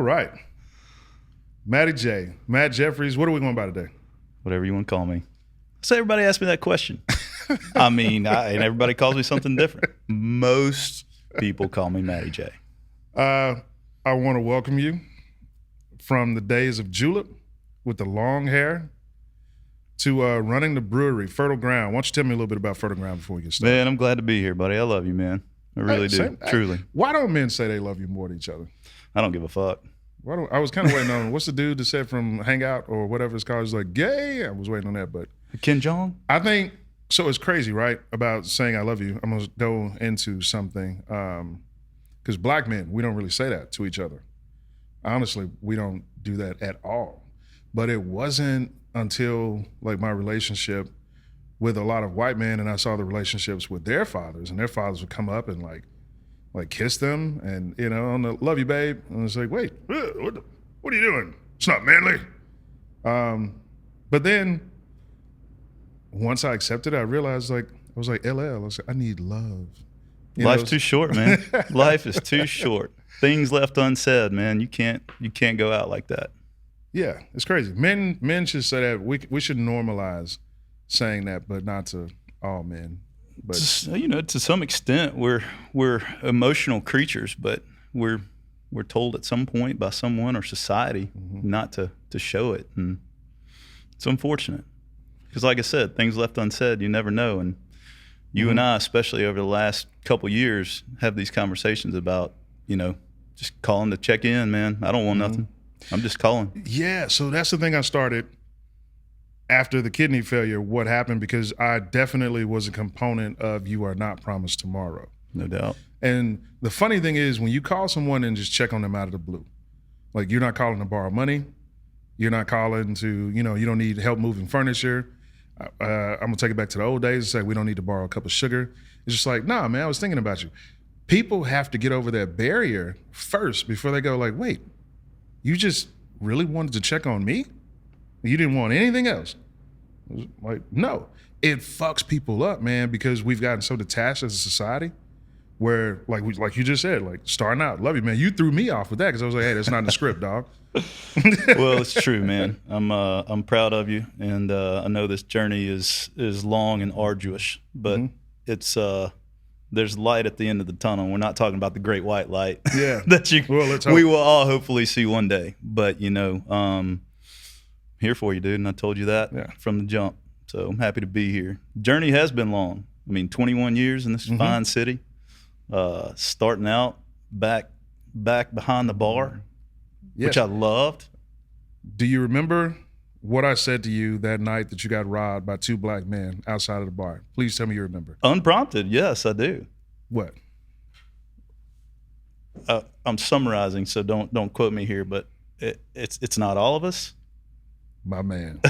right. Matty J, Matt Jeffries, what are we going by today? Whatever you want to call me. So everybody asked me that question. I mean, and everybody calls me something different. Most people call me Matty J. I want to welcome you from the days of Julep with the long hair to running the brewery, Fertile Ground. Why don't you tell me a little bit about Fertile Ground before we get started? Man, I'm glad to be here, buddy. I love you, man. I really do, truly. Why don't men say they love you more than each other? I don't give a fuck. I was kind of waiting on, what's the dude that said from Hangout or whatever it's called? He's like, gay. I was waiting on that, but. Kim Jong? I think, so it's crazy, right, about saying I love you. I'm going to go into something, because black men, we don't really say that to each other. Honestly, we don't do that at all. But it wasn't until like my relationship with a lot of white men and I saw the relationships with their fathers, and their fathers would come up and like kiss them and, you know, on the love you, babe. And it's like, wait, what are you doing? It's not manly. But then once I accepted it, I realized I was like, LL, I was like, I need love. Life's too short, man. Life is too short. Things left unsaid, man. You can't go out like that. Yeah, it's crazy. Men should say that. We should normalize saying that, but not to all men. But you know, to some extent, we're emotional creatures, but we're told at some point by someone or society not to show it, and it's unfortunate. Because, like I said, things left unsaid, you never know. And you and I, especially over the last couple years, have these conversations about, you know, just calling to check in, man. I don't want nothing. I'm just calling. Yeah, so that's the thing I started after the kidney failure, what happened, because I definitely was a component of you are not promised tomorrow. No doubt. And the funny thing is, when you call someone and just check on them out of the blue, like you're not calling to borrow money, you're not calling to, you know, you don't need help moving furniture. I'm gonna take it back to the old days and say we don't need to borrow a cup of sugar. It's just like, nah, man, I was thinking about you. People have to get over that barrier first before they go like, wait, you just really wanted to check on me? You didn't want anything else? It was like, no. It fucks people up, man, because we've gotten so detached as a society where, like you just said, like starting out, love you, man. You threw me off with that because I was like, hey, that's not in the script, dog. Well, it's true, man. I'm proud of you, and I know this journey is long and arduous, but it's there's light at the end of the tunnel. We're not talking about the great white light. Yeah. that we will all hopefully see one day. But you know, here for you, dude, and I told you that from the jump. So I'm happy to be here. Journey has been long. I mean, 21 years in this fine city. Starting out back behind the bar, which I loved. Do you remember what I said to you that night that you got robbed by two black men outside of the bar? Please tell me you remember. Unprompted, yes, I do. What? I'm summarizing, so don't quote me here, but it's not all of us. My man.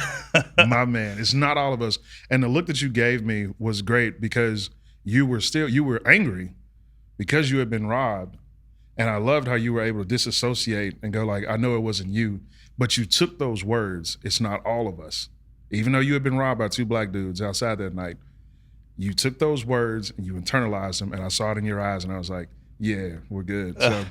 My man. It's not all of us. And the look that you gave me was great because you were angry because you had been robbed. And I loved how you were able to disassociate and go like, I know it wasn't you, but you took those words, it's not all of us. Even though you had been robbed by two black dudes outside that night, you took those words and you internalized them, and I saw it in your eyes, and I was like, yeah, we're good. So,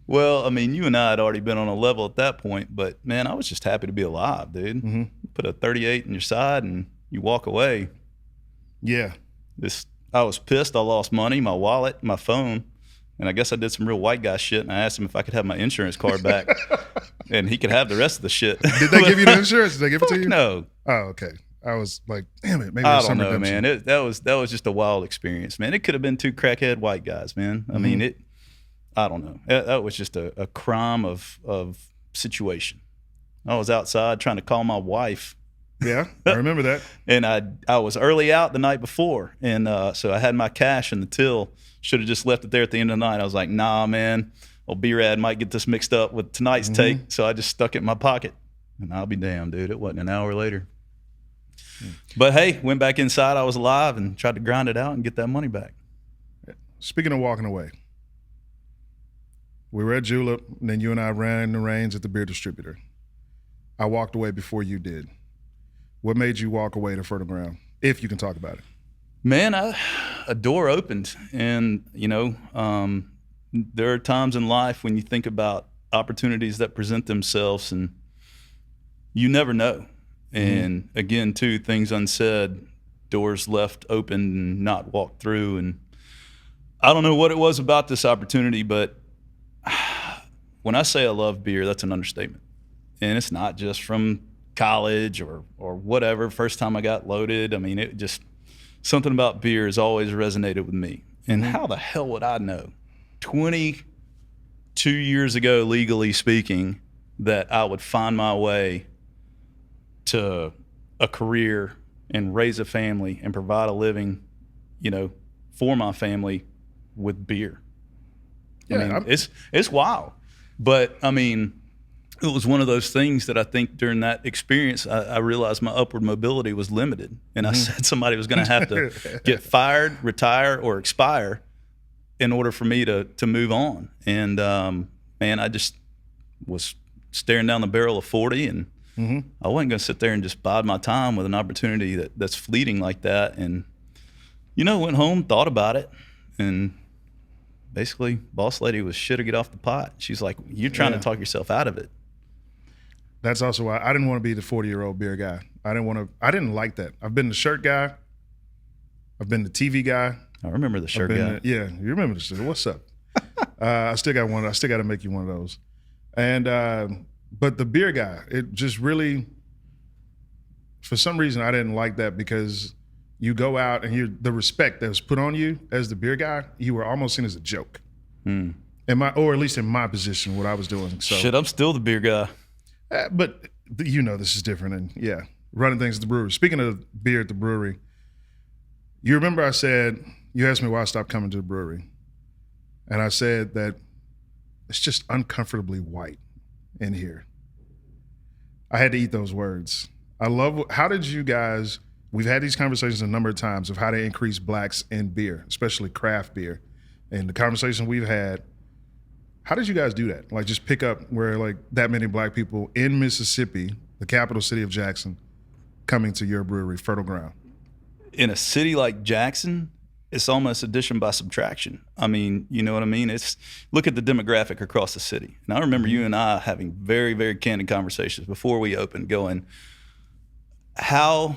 well, I mean, you and I had already been on a level at that point, but man, I was just happy to be alive, dude. Put a 38 in your side and you walk away. Yeah. I was pissed. I lost money, my wallet, my phone. And I guess I did some real white guy shit, and I asked him if I could have my insurance card back, and he could have the rest of the shit. Did they give you the insurance? Did they give it to you? No. Oh, okay. I was like, damn it. Maybe I don't know, man. That was just a wild experience, man. It could have been two crackhead white guys, man. I mean, I don't know. That was just a crime of situation. I was outside trying to call my wife. Yeah, I remember that. And I was early out the night before, and so I had my cash in the till. Should have just left it there at the end of the night. I was like, nah, man, old B-Rad might get this mixed up with tonight's take, so I just stuck it in my pocket. And I'll be damned, dude. It wasn't an hour later. But hey, went back inside. I was alive and tried to grind it out and get that money back. Speaking of walking away, we were at Julep, and then you and I ran the reins at the beer distributor. I walked away before you did. What made you walk away to Fertile Ground, if you can talk about it? Man, a door opened, and you know, there are times in life when you think about opportunities that present themselves, and you never know. And again, too, things unsaid, doors left open and not walked through. And I don't know what it was about this opportunity, but when I say I love beer, that's an understatement. And it's not just from college or whatever. First time I got loaded, I mean, it just, something about beer has always resonated with me. And how the hell would I know 22 years ago, legally speaking, that I would find my way to a career and raise a family and provide a living, for my family with beer. Yeah, I mean, it's wild. But I mean, it was one of those things that I think during that experience, I realized my upward mobility was limited. And I said somebody was going to have to get fired, retire, or expire in order for me to move on. And man, I just was staring down the barrel of 40, and I wasn't going to sit there and just bide my time with an opportunity that's fleeting like that. And, went home, thought about it, and basically boss lady was shit or get off the pot. She's like, you're trying to talk yourself out of it. That's also why I didn't want to be the 40-year-old beer guy. I didn't like that. I've been the shirt guy. I've been the TV guy. I remember the shirt guy. Yeah, you remember the shirt. What's up? I still got one. I still got to make you one of those. And but the beer guy, it just really, for some reason, I didn't like that, because you go out and the respect that was put on you as the beer guy, you were almost seen as a joke. Or at least in my position, what I was doing. So shit, I'm still the beer guy. But this is different. And running things at the brewery. Speaking of beer at the brewery, you remember you asked me why I stopped coming to the brewery. And I said that it's just uncomfortably white in here. I had to eat those words. How did you guys, we've had these conversations a number of times of how to increase blacks in beer, especially craft beer. And the conversation we've had, how did you guys do that? Like, just pick up where like that many black people in Mississippi, the capital city of Jackson, coming to your brewery, Fertile Ground? In a city like Jackson, it's almost addition by subtraction. I mean, you know what I mean? Look at the demographic across the city. And I remember you and I having very, very candid conversations before we opened, going, how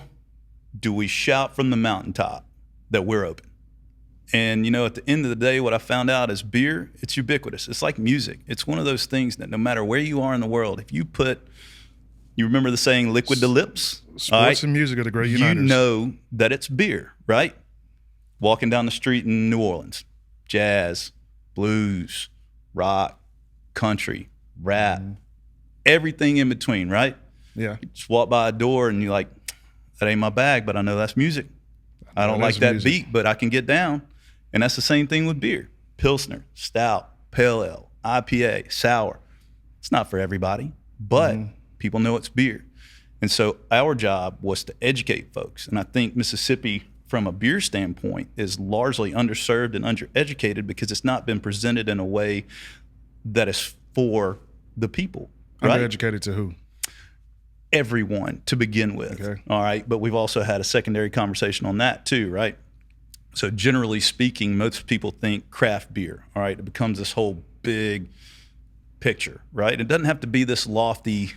do we shout from the mountaintop that we're open? And, at the end of the day, what I found out is beer, it's ubiquitous. It's like music. It's one of those things that no matter where you are in the world, if you remember the saying, liquid to lips? Sports and music are the great uniters. You know that it's beer, right? Walking down the street in New Orleans, jazz, blues, rock, country, rap, everything in between, right? Yeah. You just walk by a door and you're like, that ain't my bag, but I know that's music. I don't like that music beat, but I can get down. And that's the same thing with beer. Pilsner, stout, pale ale, IPA, sour. It's not for everybody, but people know it's beer. And so our job was to educate folks. And I think Mississippi, from a beer standpoint, is largely underserved and undereducated because it's not been presented in a way that is for the people. Right? Undereducated to who? Everyone to begin with. Okay. All right. But we've also had a secondary conversation on that too, right? So generally speaking, most people think craft beer. All right. It becomes this whole big picture, right? It doesn't have to be this lofty,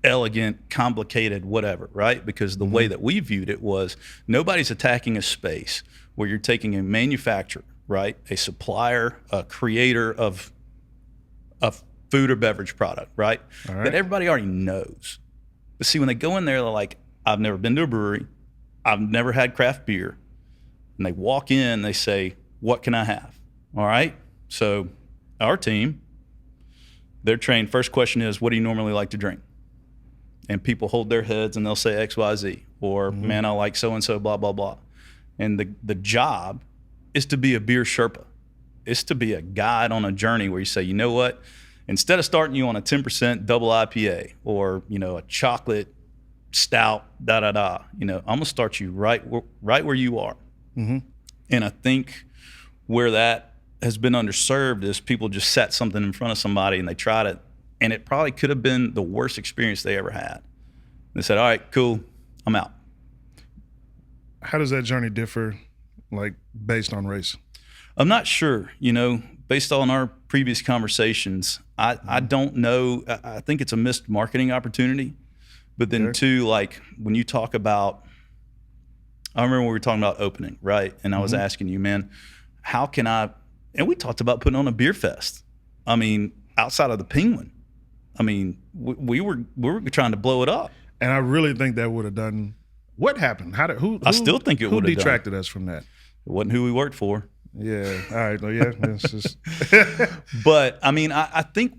elegant, complicated, whatever, right? Because the way that we viewed it was nobody's attacking a space where you're taking a manufacturer, right? A supplier, a creator of a food or beverage product, right? All right. That everybody already knows. But see, when they go in there, they're like, I've never been to a brewery. I've never had craft beer. And they walk in, they say, what can I have? All right. So our team, they're trained. First question is, what do you normally like to drink? And people hold their heads and they'll say X, Y, Z, or man, I like so-and-so, blah, blah, blah. And the job is to be a beer Sherpa. It's to be a guide on a journey where you say, you know what? Instead of starting you on a 10% double IPA or, a chocolate stout, I'm going to start you right where you are. And I think where that has been underserved is people just set something in front of somebody and they tried it, and it probably could have been the worst experience they ever had. They said, all right, cool, I'm out. How does that journey differ, like, based on race? I'm not sure, based on our previous conversations, I don't know. I think it's a missed marketing opportunity. But then two, like when you talk about, I remember we were talking about opening, right? And I was asking you, man, how can I, and we talked about putting on a beer fest. I mean, outside of the Penguin. I mean, we were trying to blow it up. And I really think that would have done. What happened? Who? I still think it would have detracted us from that. It wasn't who we worked for. Yeah. All right. Well, yeah. It's just. But I mean, I think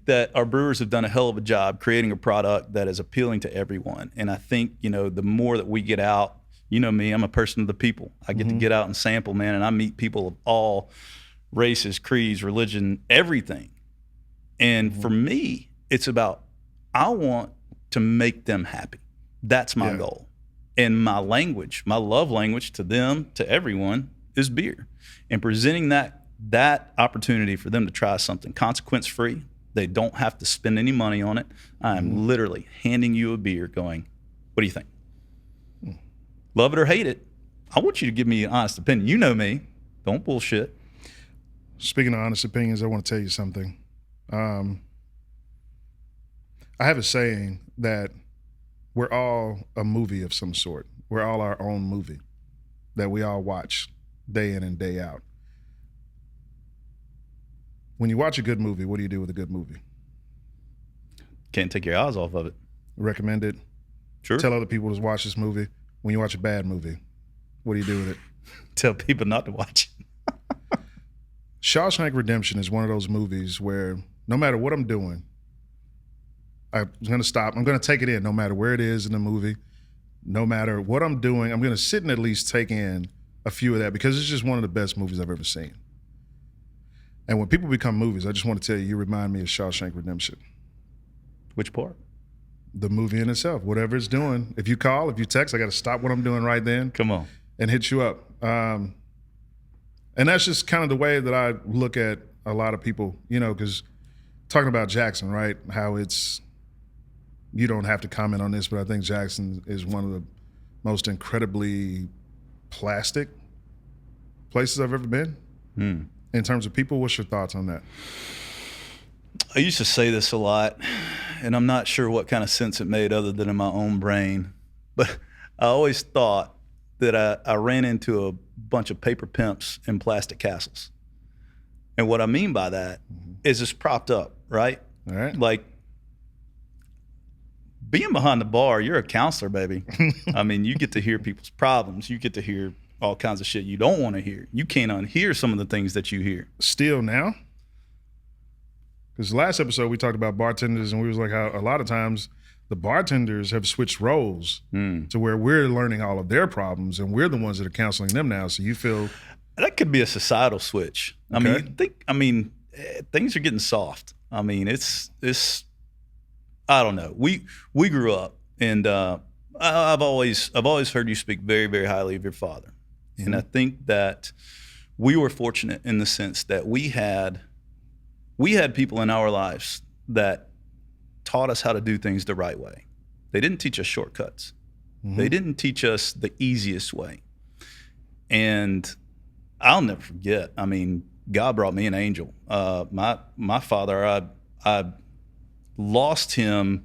that our brewers have done a hell of a job creating a product that is appealing to everyone. And I think, you know, the more that we get out, you know me, I'm a person of the people. I get to get out and sample, man, and I meet people of all races, creeds, religion, everything. And for me, it's about, I want to make them happy. That's my goal. And my language, my love language to them, to everyone, is beer. And presenting that opportunity for them to try something consequence-free, they don't have to spend any money on it. I'm literally handing you a beer going, what do you think? Love it or hate it. I want you to give me an honest opinion. You know me. Don't bullshit. Speaking of honest opinions, I want to tell you something. I have a saying that we're all a movie of some sort. We're all our own movie that we all watch day in and day out. When you watch a good movie, what do you do with a good movie? Can't take your eyes off of it. Recommend it. Sure. Tell other people to watch this movie. When you watch a bad movie, what do you do with it? Tell people not to watch it. Shawshank Redemption is one of those movies where no matter what I'm doing, I'm going to stop. I'm going to take it in no matter where it is in the movie. No matter what I'm doing, I'm going to sit and at least take in a few of that because it's just one of the best movies I've ever seen. And when people become movies, I just want to tell you, you remind me of Shawshank Redemption. Which part? The movie in itself, whatever it's doing. If you call, if you text, I got to stop what I'm doing right then. Come on. And hit you up. And that's just kind of the way that I look at a lot of people, you know, because talking about Jackson, right? How it's, you don't have to comment on this, but I think Jackson is one of the most incredibly plastic places I've ever been. In terms of people, what's your thoughts on that? I used to say this a lot, and I'm not sure what kind of sense it made other than in my own brain. But I always thought that I ran into a bunch of paper pimps in plastic castles. And what I mean by that is it's propped up, right? All right. Like, being behind the bar, you're a counselor, baby. I mean, you get to hear people's problems. You get to hear all kinds of shit you don't want to hear. You can't unhear some of the things that you hear. Still now? Because last episode we talked about bartenders and we was like how a lot of times the bartenders have switched roles to where we're learning all of their problems and we're the ones that are counseling them now. So you feel that could be a societal switch. Okay. I mean, things are getting soft. I mean, it's I don't know. We grew up and I've always heard you speak very, very highly of your father. And I think that we were fortunate in the sense that we had people in our lives that taught us how to do things the right way. They didn't teach us shortcuts. They didn't teach us the easiest way. And I'll never forget, I mean, God brought me an angel. My father, I lost him,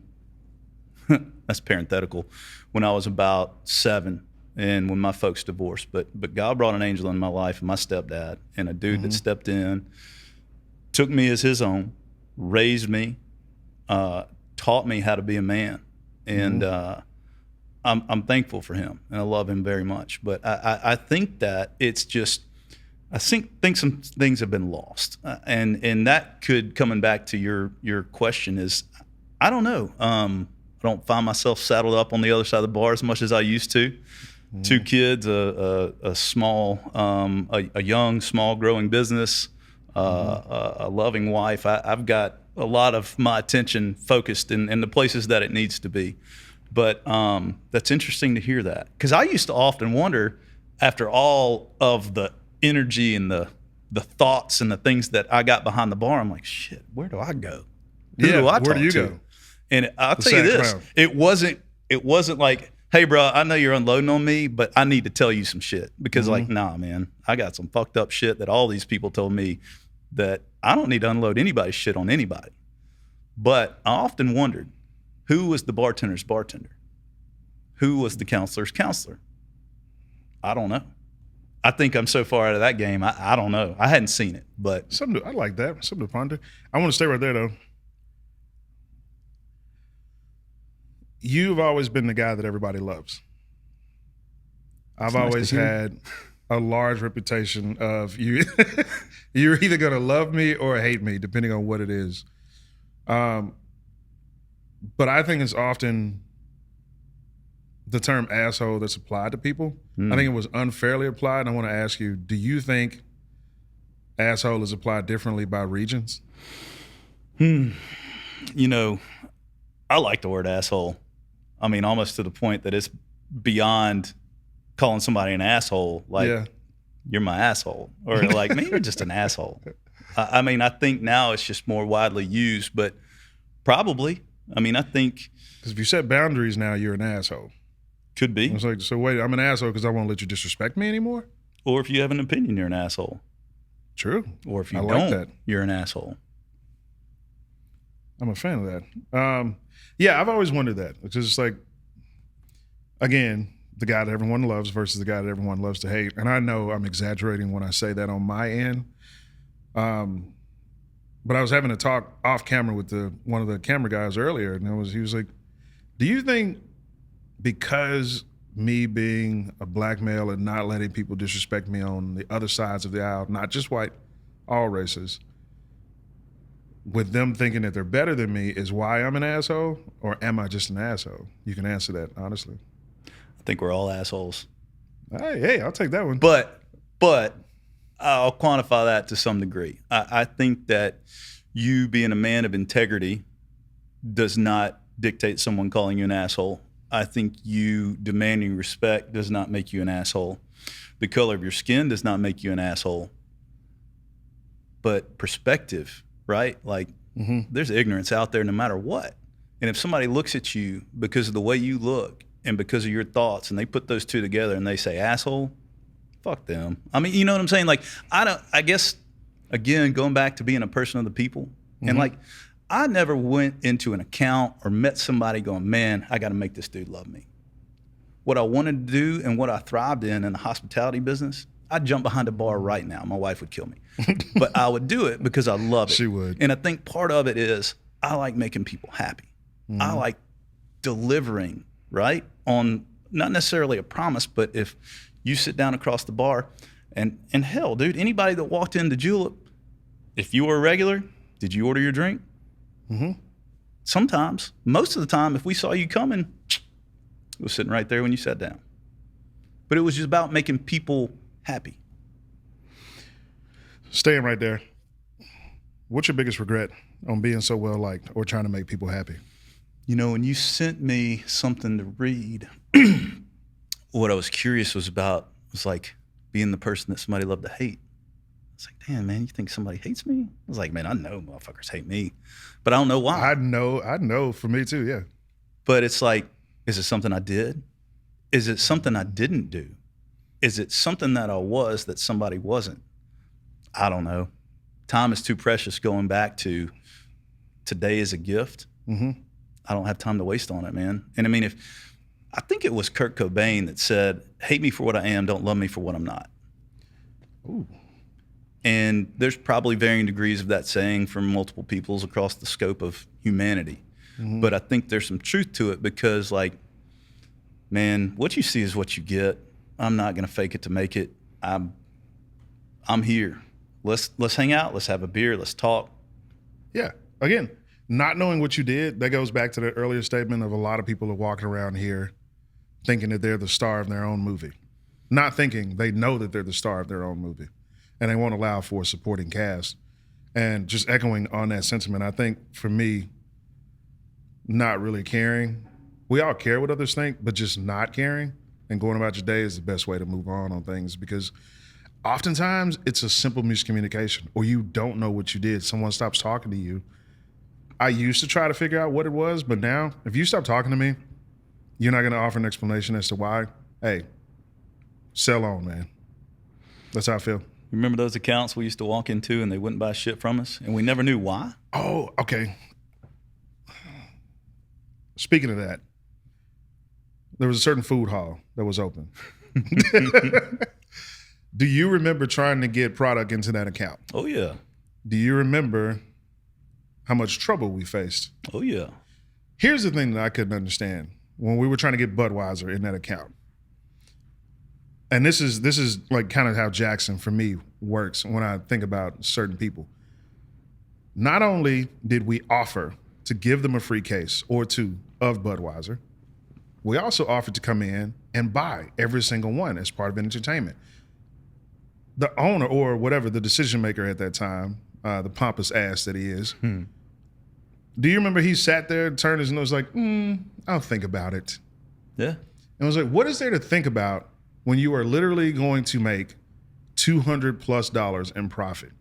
that's parenthetical, when I was about 7 and when my folks divorced. But God brought an angel in my life, and my stepdad, and a dude that stepped in, took me as his own, raised me, taught me how to be a man. And I'm thankful for him, and I love him very much. But I think that it's just, I think some things have been lost. And that could, coming back to your question, is I don't know. I don't find myself saddled up on the other side of the bar as much as I used to. 2 kids, a young, small, growing business, a loving wife. I've got a lot of my attention focused in the places that it needs to be. But that's interesting to hear that, because I used to often wonder, after all of the energy and the thoughts and the things that I got behind the bar, I'm like, shit, where do I go? Who do I talk where do you to? go? And I'll tell you this, it wasn't like, hey, bro, I know you're unloading on me, but I need to tell you some shit. Because like, nah, man, I got some fucked up shit that all these people told me that I don't need to unload anybody's shit on anybody. But I often wondered, who was the bartender's bartender? Who was the counselor's counselor? I don't know. I think I'm so far out of that game, I don't know. I hadn't seen it, but I like that. Something to ponder. I want to stay right there, though. You've always been the guy that everybody loves. I've always had a large reputation of you. You're either going to love me or hate me, depending on what it is. But I think it's often the term asshole that's applied to people. I think it was unfairly applied. And I want to ask you, do you think asshole is applied differently by regions? You know, I like the word asshole. I mean, almost to the point that it's beyond calling somebody an asshole. Like, you're my asshole. Or like, man, you're just an asshole. I mean, I think now it's just more widely used, but probably. I mean, I think. Because if you set boundaries now, you're an asshole. Could be. It's like, so wait, I'm an asshole because I won't let you disrespect me anymore? Or if you have an opinion, you're an asshole. True. Or if you don't, you're an asshole. I'm a fan of that. Yeah, I've always wondered that. It's just like, again, the guy that everyone loves versus the guy that everyone loves to hate. And I know I'm exaggerating when I say that on my end. But I was having a talk off camera with one of the camera guys earlier, and he was like, do you think because me being a black male and not letting people disrespect me on the other sides of the aisle, not just white, all races, with them thinking that they're better than me is why I'm an asshole, or am I just an asshole? You can answer that honestly. I think we're all assholes. Hey, I'll take that one. But I'll quantify that to some degree. I think that you being a man of integrity does not dictate someone calling you an asshole. I think you demanding respect does not make you an asshole. The color of your skin does not make you an asshole. But perspective, right? Like, there's ignorance out there no matter what. And if somebody looks at you because of the way you look and because of your thoughts, and they put those two together and they say asshole, fuck them. I mean, you know what I'm saying? Like, I guess, again, going back to being a person of the people, and like, I never went into an account or met somebody going, man, I got to make this dude love me. What I wanted to do and what I thrived in the hospitality business, I'd jump behind a bar right now. My wife would kill me. But I would do it because I love it. She would. And I think part of it is I like making people happy. I like delivering, right? On not necessarily a promise, but if you sit down across the bar and hell, dude, anybody that walked into Julep, if you were a regular, did you order your drink? Sometimes, most of the time, if we saw you coming, it was sitting right there when you sat down. But it was just about making people happy. Staying right there. What's your biggest regret on being so well liked or trying to make people happy? You know, when you sent me something to read, what I was curious was like being the person that somebody loved to hate. It's like, damn, man, you think somebody hates me? I was like, man, I know motherfuckers hate me, but I don't know why. I know for me too, yeah. But it's like, is it something I did? Is it something I didn't do? Is it something that I was that somebody wasn't? I don't know. Time is too precious going back to today is a gift. I don't have time to waste on it, man. And I mean, I think it was Kurt Cobain that said, hate me for what I am, don't love me for what I'm not. Ooh. And there's probably varying degrees of that saying from multiple peoples across the scope of humanity. But I think there's some truth to it because, like, man, what you see is what you get. I'm not going to fake it to make it. I'm here. Let's hang out. Let's have a beer. Let's talk. Yeah. Again, not knowing what you did, that goes back to the earlier statement of a lot of people are walking around here thinking that they're the star of their own movie. Not thinking they know that they're the star of their own movie. And they won't allow for a supporting cast. And just echoing on that sentiment, I think for me, not really caring. We all care what others think, but just not caring and going about your day is the best way to move on things, because oftentimes it's a simple miscommunication or you don't know what you did. Someone stops talking to you. I used to try to figure out what it was, but now if you stop talking to me, you're not going to offer an explanation as to why. Hey, sell on, man. That's how I feel. Remember those accounts we used to walk into and they wouldn't buy shit from us, and we never knew why? Oh, okay. Speaking of that, there was a certain food hall that was open. Do you remember trying to get product into that account? Oh, yeah. Do you remember how much trouble we faced? Oh, yeah. Here's the thing that I couldn't understand when we were trying to get Budweiser in that account. And this is like kind of how Jackson, for me, works when I think about certain people. Not only did we offer to give them a free case or two of Budweiser, we also offered to come in and buy every single one as part of entertainment. The owner, or whatever, the decision maker at that time, the pompous ass that he is, do you remember he sat there, turned his nose like, I'll think about it. Yeah. And I was like, what is there to think about when you are literally going to make $200+ in profit?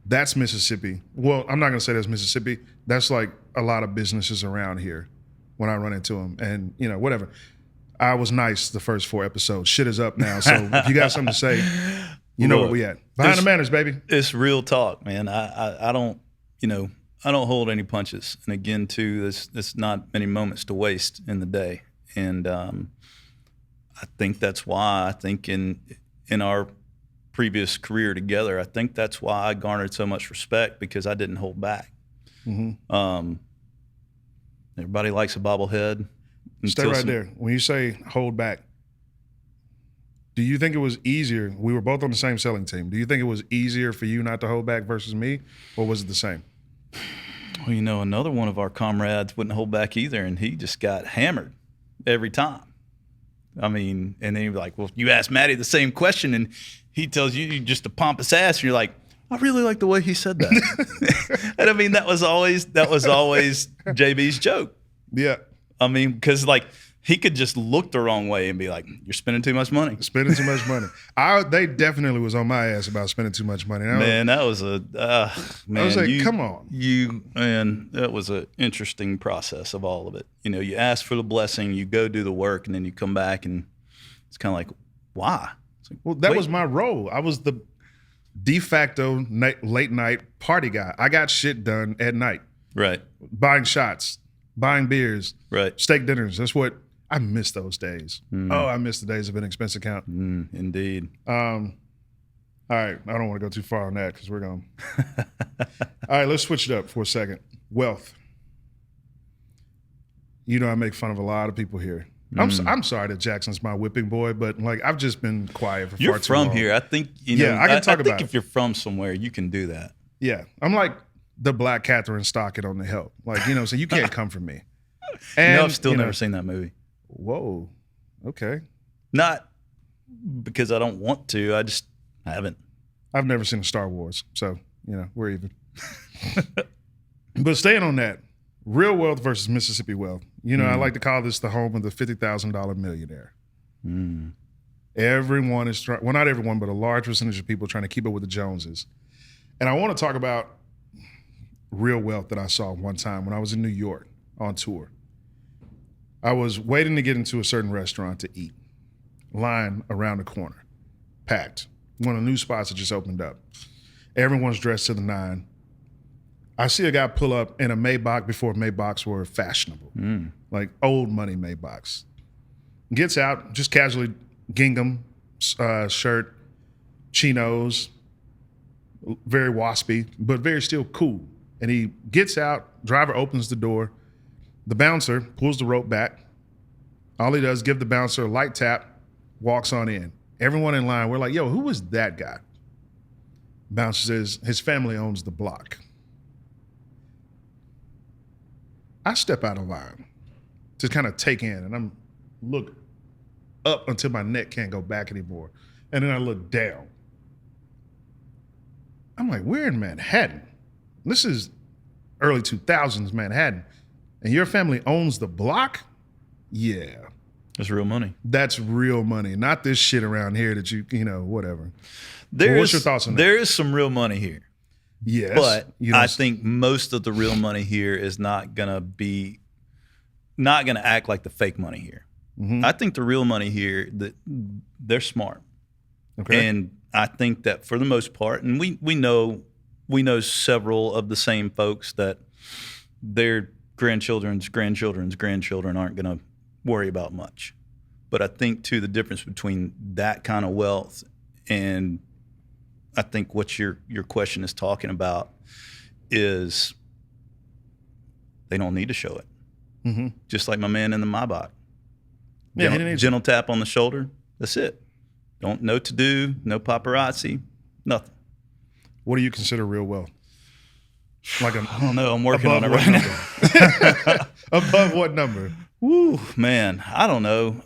That's Mississippi. Well, I'm not going to say that's Mississippi. That's like a lot of businesses around here when I run into them. And, whatever. I was nice the first 4 episodes. Shit is up now. So if you got something to say, you know where we at. Behind the Manors, baby. It's real talk, man. I don't hold any punches. And again, too, there's not many moments to waste in the day. And I think that's why I think in our previous career together, I think that's why I garnered so much respect, because I didn't hold back. Mm-hmm. Everybody likes a bobblehead. Stay right there. When you say hold back, do you think it was easier? We were both on the same selling team. Do you think it was easier for you not to hold back versus me, or was it the same? Well, another one of our comrades wouldn't hold back either, and he just got hammered every time. I mean, and then you're like, well, you ask Matty the same question, and he tells you you're just a pompous ass, and you're like, I really like the way he said that. And I mean, that was always JB's joke. Yeah. I mean, because like he could just look the wrong way and be like, you're spending too much money. Spending too much money. They definitely was on my ass about spending too much money. That was I was like, come on. That was an interesting process of all of it. You ask for the blessing, you go do the work, and then you come back, and it's kind of like, why? It's like, well, that was my role. I was the de facto late night party guy. I got shit done at night. Right. Buying shots, buying beers, right. Steak dinners. That's what I miss those days. Oh, I miss the days of an expense account. Indeed. All right. I don't want to go too far on that because we're going. All right, let's switch it up for a second. Wealth. I make fun of a lot of people here. I'm sorry that Jackson's my whipping boy, but like I've just been quiet for far too long. You're from here. I think I can talk about it. I think if you're from somewhere, you can do that. Yeah. I'm like the Black Catherine Stockett on The Help. Like, so you can't come for me. And I've still never seen that movie. Whoa. Okay. Not because I don't want to. I just haven't. I've never seen Star Wars, so we're even. But staying on that, real wealth versus Mississippi wealth. I like to call this the home of the $50,000 millionaire. Everyone is trying. Well, not everyone, but a large percentage of people trying to keep up with the Joneses. And I want to talk about real wealth that I saw one time when I was in New York on tour. I was waiting to get into a certain restaurant to eat. Line around the corner, packed. One of the new spots that just opened up. Everyone's dressed to the nine. I see a guy pull up in a Maybach before Maybachs were fashionable, like old money Maybachs. Gets out, just casually, gingham shirt, chinos, very waspy, but very still cool. And he gets out, driver opens the door. The bouncer pulls the rope back. All he does, give the bouncer a light tap, walks on in. Everyone in line, we're like, yo, who was that guy? Bouncer says, his family owns the block. I step out of line to kind of take in, and I'm look up until my neck can't go back anymore. And then I look down. I'm like, we're in Manhattan. This is early 2000s Manhattan. And your family owns the block? Yeah. That's real money. That's real money. Not this shit around here that whatever. What's your thoughts on that? There is some real money here. Yes. But I think most of the real money here is not going to act like the fake money here. I think the real money here, they're smart. Okay. And I think that for the most part, and we know several of the same folks that their grandchildren aren't going to worry about much. But I think too the difference between that kind of wealth and I think what your question is talking about is they don't need to show it. Mm-hmm. Just like my man in the Maybach. Yeah, gentle tap on the shoulder. That's it. Don't no to do, no paparazzi, nothing. What do you consider real wealth? Like I don't know. I'm working on it right now. Above what number? Woo, man. I don't know.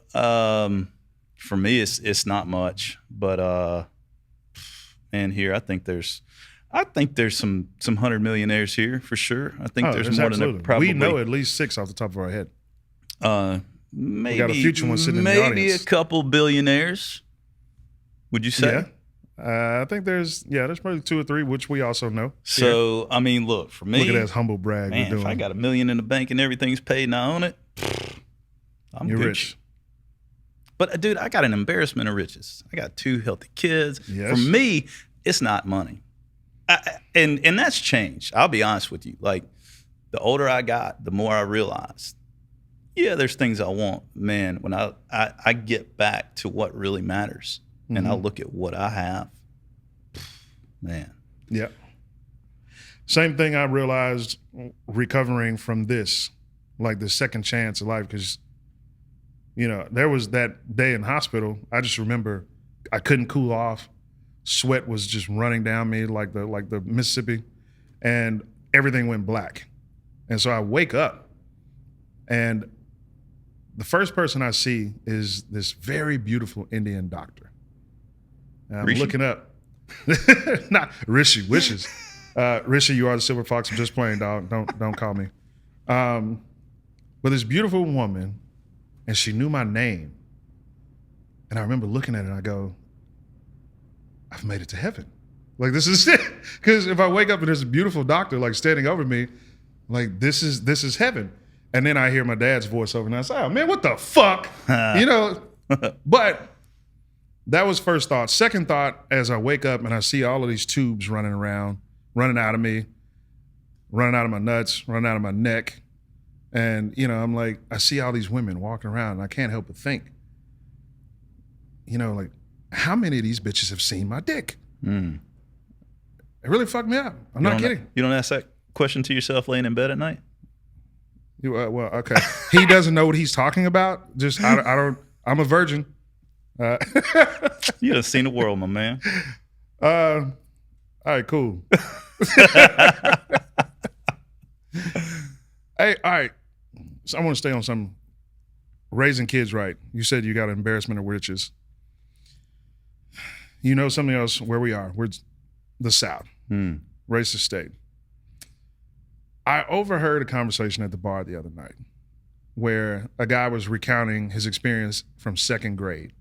For me, it's not much, but man, here I think there's some 100 millionaires here for sure. I think there's more absolutely. than probably. We know at least 6 off the top of our head. Maybe we got a future one sitting in the audience. Maybe a couple billionaires. Would you say? Yeah. I think there's probably 2 or 3, which we also know. So, I mean, look, for me. Look at that humble brag man, we're doing. If I got $1 million in the bank and everything's paid and I own it, You're Gucci. rich. But, dude, I got an embarrassment of riches. I got 2 healthy kids. Yes. For me, it's not money. And that's changed. I'll be honest with you. Like, the older I got, the more I realized, yeah, there's things I want. Man, when I get back to what really matters and I look at what I have, man. Yeah. Same thing I realized recovering from this, like the second chance of life, because, there was that day in hospital. I just remember I couldn't cool off. Sweat was just running down me like the Mississippi, and everything went black. And so I wake up, and the first person I see is this very beautiful Indian doctor. And I'm looking up. Not Rishi, wishes. Rishi, you are the silver fox. I'm just playing, dog. Don't call me. But this beautiful woman, and she knew my name. And I remember looking at it and I go, I've made it to heaven. Like, this is it. Because if I wake up and there's a beautiful doctor like standing over me, like this is heaven. And then I hear my dad's voice over and I say, oh man, what the fuck? But that was first thought. Second thought, as I wake up and I see all of these tubes running around, running out of me, running out of my nuts, running out of my neck. And, I'm like, I see all these women walking around and I can't help but think, like, how many of these bitches have seen my dick? It really fucked me up. I'm not kidding. You don't ask that question to yourself laying in bed at night? Well, okay. He doesn't know what he's talking about. Just, I don't, I'm a virgin. You have seen the world, my man. All right, cool. Hey, all right. So I want to stay on some raising kids right. You said you got an embarrassment of riches. Something else where we are. We're the South, racist state. I overheard a conversation at the bar the other night where a guy was recounting his experience from second grade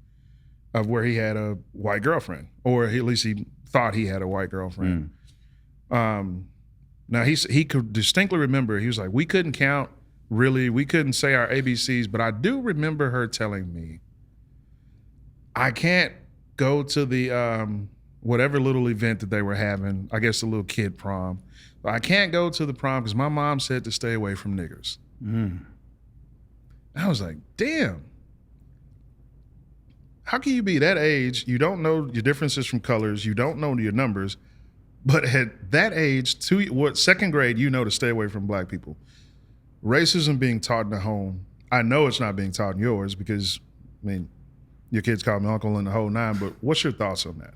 of where he had a white girlfriend, or at least he thought he had a white girlfriend. Now he could distinctly remember, he was like, we couldn't count, really, we couldn't say our ABCs, but I do remember her telling me, I can't go to the whatever little event that they were having, I guess the little kid prom. I can't go to the prom because my mom said to stay away from niggers. I was like, damn. How can you be that age? You don't know your differences from colors. You don't know your numbers. But at that age, second grade, to stay away from black people. Racism being taught in the home. I know it's not being taught in yours because, your kids call me uncle and the whole nine, but what's your thoughts on that?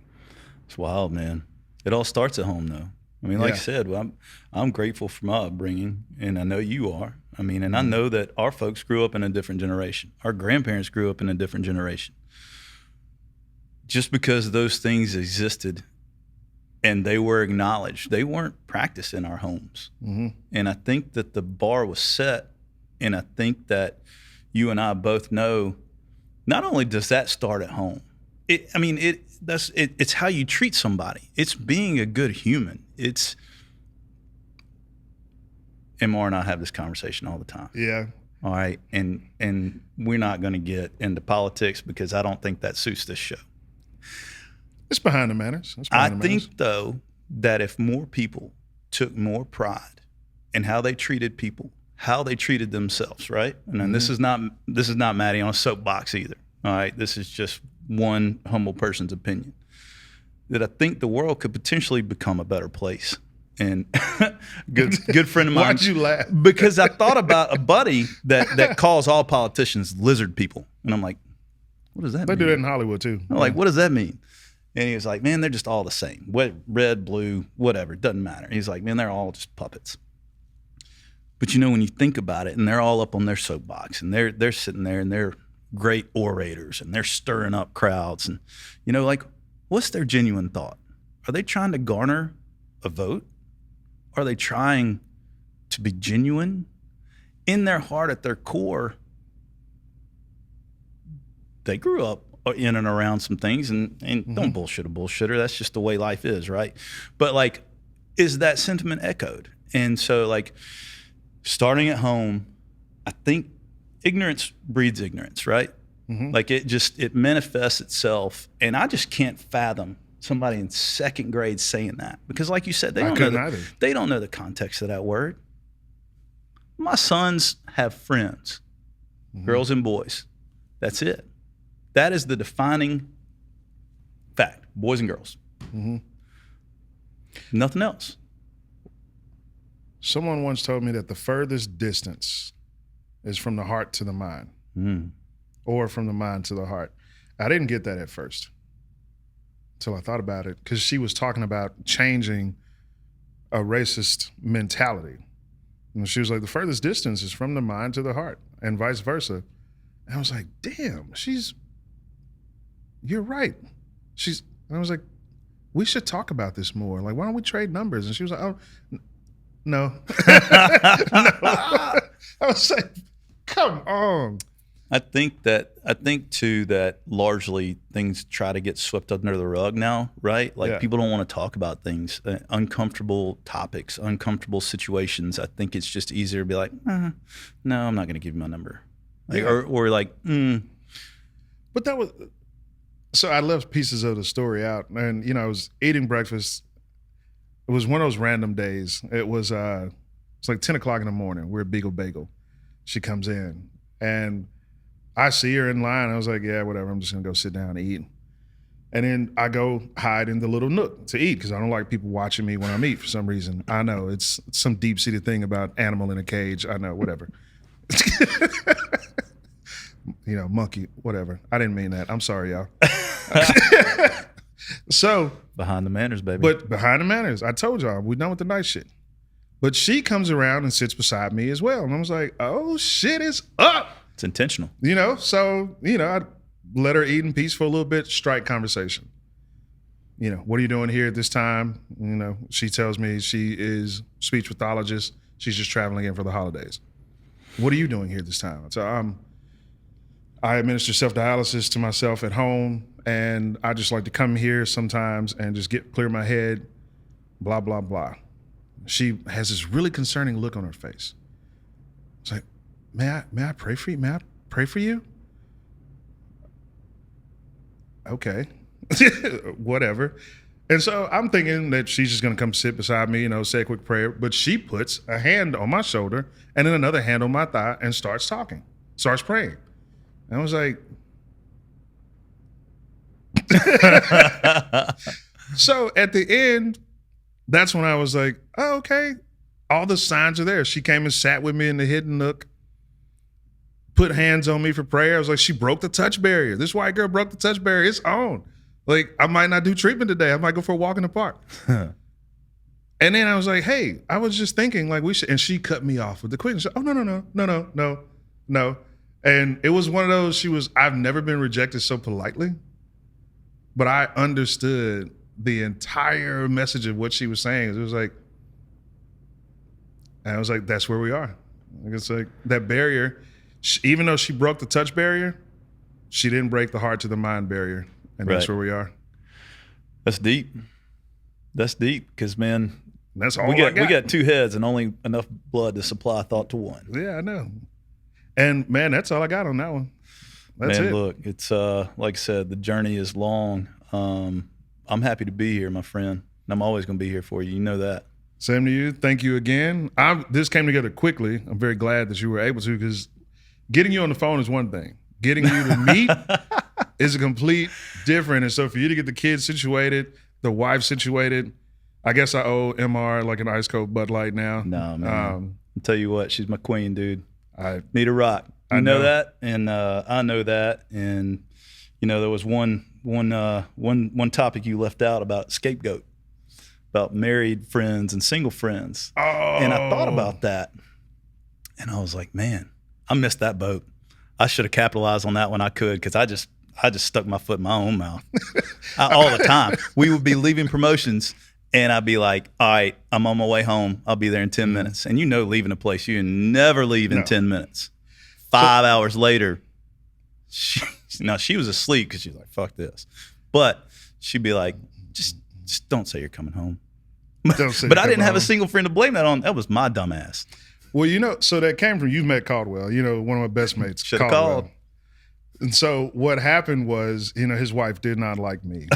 It's wild, man. It all starts at home, though. Like I said, I'm grateful for my upbringing, and I know you are. And I know that our folks grew up in a different generation. Our grandparents grew up in a different generation. Just because those things existed and they were acknowledged, they weren't practiced in our homes. And I think that the bar was set, and I think that you and I both know, not only does that start at home, it's how you treat somebody. It's being a good human. MR and I have this conversation all the time. Yeah. All right. And we're not going to get into politics because I don't think that suits this show. It's behind the manners. It's I behind the manners. think, though, that if more people took more pride in how they treated people, how they treated themselves, right? And then this is not Maddie on a soapbox either. All right, this is just one humble person's opinion. That I think the world could potentially become a better place. And good friend of mine. Why'd you laugh? Because I thought about a buddy that calls all politicians lizard people, and I'm like, what does that mean? They do that in Hollywood too. I'm like, what does that mean? And he was like, man, they're just all the same. Red, blue, whatever, it doesn't matter. He's like, man, they're all just puppets. But you know, when you think about it, and they're all up on their soapbox, and they're sitting there, and they're great orators, and they're stirring up crowds, and you know, like, what's their genuine thought? Are they trying to garner a vote? Are they trying to be genuine? In their heart, at their core, they grew up in and around some things, and don't bullshit a bullshitter. That's just the way life is, right? But like, is that sentiment echoed? And so like, starting at home, I think ignorance breeds ignorance, right? Like it manifests itself, and I just can't fathom somebody in second grade saying that, because like you said, they don't know the context of that word. My sons have friends, girls and boys. That's it. That is the defining fact, boys and girls. Nothing else. Someone once told me that the furthest distance is from the heart to the mind, or from the mind to the heart. I didn't get that at first until I thought about it, because she was talking about changing a racist mentality. And she was like, the furthest distance is from the mind to the heart, and vice versa. And I was like, damn, you're right. I was like, we should talk about this more. Like, why don't we trade numbers? And she was like, oh, no. No. I was like, come on. I think too that largely things try to get swept under the rug now, right? Like people don't want to talk about things, uncomfortable topics, uncomfortable situations. I think it's just easier to be like, no, I'm not going to give you my number, like, or like, But that was, so I left pieces of the story out, and you know, I was eating breakfast. It was one of those random days. It's like 10 o'clock in the morning. We're at Beagle Bagel. She comes in, and I see her in line. I was like, yeah, whatever. I'm just going to go sit down and eat. And then I go hide in the little nook to eat, because I don't like people watching me when I'm eating for some reason. I know, it's some deep-seated thing about animal in a cage. I know, whatever. You know, monkey, whatever. I didn't mean that. I'm sorry, y'all. So behind the manners, baby. But behind the manners, I told y'all, we're done with the nice shit. But she comes around and sits beside me as well. And I was like, oh, shit is up. It's intentional. You know, so, you know, I let her eat in peace for a little bit, strike conversation. You know, what are you doing here at this time? You know, she tells me she is speech pathologist. She's just traveling in for the holidays. What are you doing here this time? So I administer self-dialysis to myself at home, and I just like to come here sometimes and just clear my head, blah, blah, blah. She has this really concerning look on her face. It's like, may I pray for you? May I pray for you? Okay, whatever. And so I'm thinking that she's just gonna come sit beside me, you know, say a quick prayer, but she puts a hand on my shoulder and then another hand on my thigh and starts praying. And I was like, so at the end, that's when I was like, oh, okay, all the signs are there. She came and sat with me in the hidden nook, put hands on me for prayer. I was like, she broke the touch barrier. This white girl broke the touch barrier. It's on. Like, I might not do treatment today. I might go for a walk in the park. And then I was like, hey, I was just thinking like we should, and she cut me off with the quickness. Oh, no. And it was one of those, I've never been rejected so politely, but I understood the entire message of what she was saying. It was like, and I was like, that's where we are. Like, it's like that barrier, even though she broke the touch barrier, she didn't break the heart to the mind barrier. And that's where we are. That's deep. That's deep, because, man, that's all we got two heads and only enough blood to supply thought to one. Yeah, I know. And, man, that's all I got on that one. That's it. Look, it's like I said, the journey is long. I'm happy to be here, my friend. And I'm always going to be here for you. You know that. Same to you. Thank you again. This came together quickly. I'm very glad that you were able to, because getting you on the phone is one thing. Getting you to meet is a complete different. And so for you to get the kids situated, the wife situated, I guess I owe MR like an ice cold Bud Light now. No, man. I'll tell you what, she's my queen, dude. I need a rock. I You know know. that, and I know that. And there was one topic you left out about scapegoat, about married friends and single friends. Oh. And I thought about that, and I was like, man, I missed that boat. I should have capitalized on that when I could, because I just stuck my foot in my own mouth all the time. We would be leaving promotions, and I'd be like, all right, I'm on my way home. I'll be there in 10 minutes. And leaving a place, you never leave in 10 minutes. 5 hours later, she was asleep because she's like, fuck this. But she'd be like, just don't say you're coming home. Don't say But you're I didn't coming have a home. single friend to blame that on. That was my dumb ass. Well, so that came from, you've met Caldwell, one of my best mates. Should have Caldwell. called. And so what happened was, his wife did not like me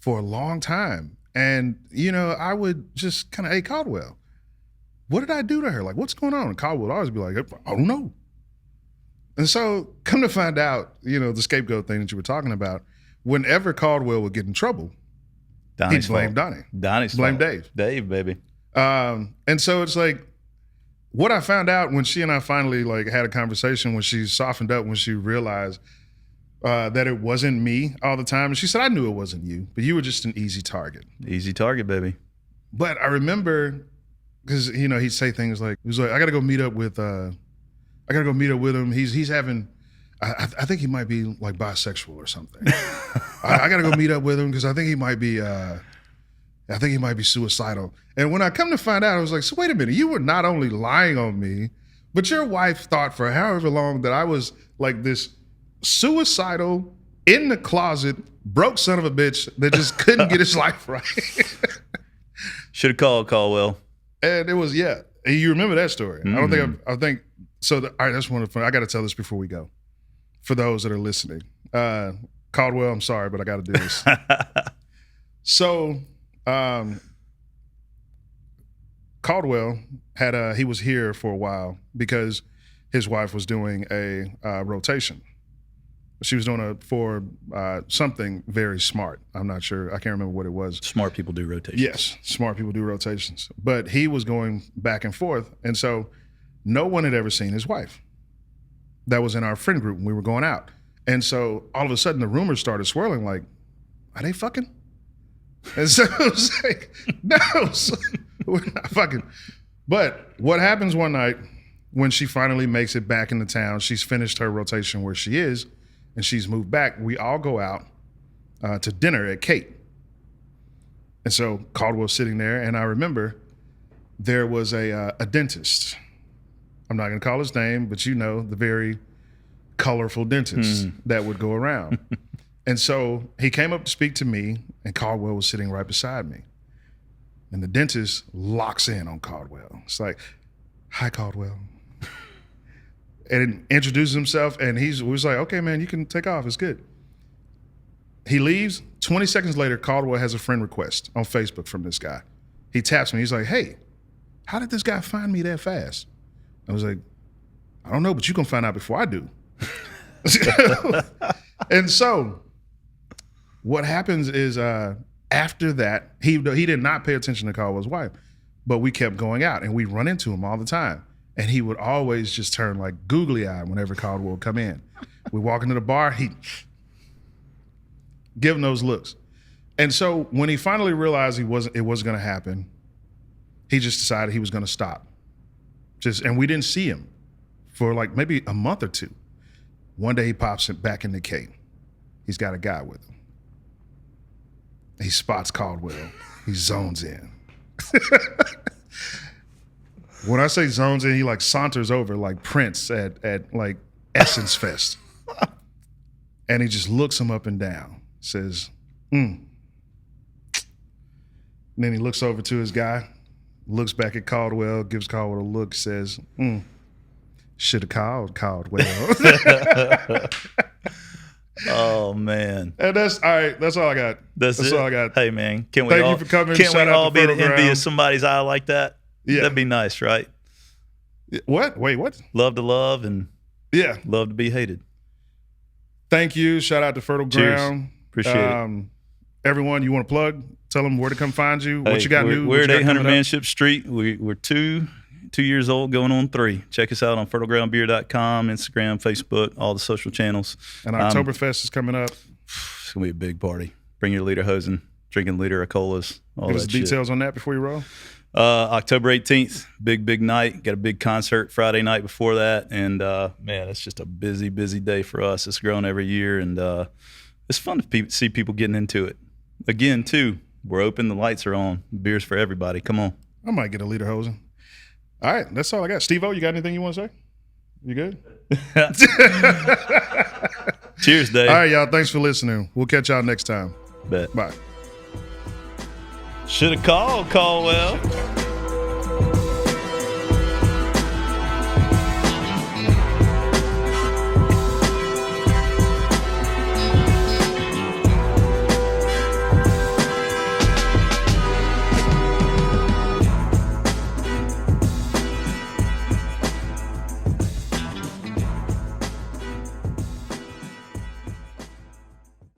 for a long time. And, I would just kind of, hey, Caldwell, what did I do to her? Like, what's going on? And Caldwell would always be like, I don't know. And so come to find out, the scapegoat thing that you were talking about, whenever Caldwell would get in trouble, Donnie's he'd blame fault. Donnie. Donnie's Blame fault. Dave. Dave, baby. And so it's like, what I found out when she and I finally had a conversation, when she softened up, when she realized that it wasn't me all the time. And she said, I knew it wasn't you, but you were just an easy target. Easy target, baby. But I remember, because, he'd say things like, he was like, I got to go meet up with him. He's having, I think he might be like bisexual or something. I got to go meet up with him because I think he might be suicidal. And when I come to find out, I was like, so wait a minute, you were not only lying on me, but your wife thought for however long that I was like this suicidal, in the closet, broke son of a bitch that just couldn't get his life right. Should have called Caldwell. And it was, yeah. You remember that story. Mm-hmm. I think, so all right, that's one of the fun. I got to tell this before we go. For those that are listening. Caldwell, I'm sorry, but I got to do this. So, Caldwell he was here for a while because his wife was doing a rotation. She was doing it for something very smart. I'm not sure. I can't remember what it was. Smart people do rotations. Yes, smart people do rotations. But he was going back and forth. And so no one had ever seen his wife. That was in our friend group when we were going out. And so all of a sudden the rumors started swirling like, are they fucking? And so I was like, no, we're not fucking. But what happens one night when she finally makes it back into town, she's finished her rotation where she is, and she's moved back, we all go out to dinner at Kate. And so Caldwell's sitting there, and I remember there was a dentist. I'm not going to call his name, but the very colorful dentist that would go around. And so he came up to speak to me, and Caldwell was sitting right beside me. And the dentist locks in on Caldwell. It's like, hi, Caldwell. And introduces himself, and he was like, okay, man, you can take off. It's good. He leaves. 20 seconds later, Caldwell has a friend request on Facebook from this guy. He taps me. He's like, hey, how did this guy find me that fast? I was like, I don't know, but you're going to find out before I do. And so what happens is after that, he did not pay attention to Caldwell's wife, but we kept going out, and we'd run into him all the time. And he would always just turn like googly-eyed whenever Caldwell would come in. We walk into the bar, he'd give him those looks. And so when he finally realized it wasn't going to happen, he just decided he was going to stop. And we didn't see him for like maybe a month or two. One day he pops it back into Kate. He's got a guy with him. He spots Caldwell. He zones in. When I say zones in, he like saunters over like Prince at like Essence Fest. And he just looks him up and down, says, And then he looks over to his guy, looks back at Caldwell, gives Caldwell a look, says, should have called Caldwell. Oh, man. And That's all right. That's all I got. That's all I got. Hey, man, can't we Thank all, you for coming. Can't we Shout out all to be the Fertile envy Ground. of somebody's eye like that? Yeah. That'd be nice, right? What? Wait, what? Love to love and Yeah. love to be hated. Thank you. Shout out to Fertile Cheers. Ground. Appreciate it. Everyone, you want to plug? Tell them where to come find you. What Hey, you got new? We're what at you got 800 coming up? Manship Street. We're two years old, going on 3. Check us out on fertilegroundbeer.com, Instagram, Facebook, all the social channels. And Oktoberfest is coming up. It's gonna be a big party. Bring your liter hosen, drinking liter of colas, all Give us that the shit. details on that before you roll. October 18th, big night. Got a big concert Friday night before that, and man, it's just a busy day for us. It's grown every year, and it's fun to see people getting into it. Again, too, we're open. The lights are on. Beers for everybody. Come on. I might get a liter hosen. All right, that's all I got. Steve-O, you got anything you want to say? You good? Cheers, Dave. All right, y'all. Thanks for listening. We'll catch y'all next time. Bet. Bye. Should have called Caldwell.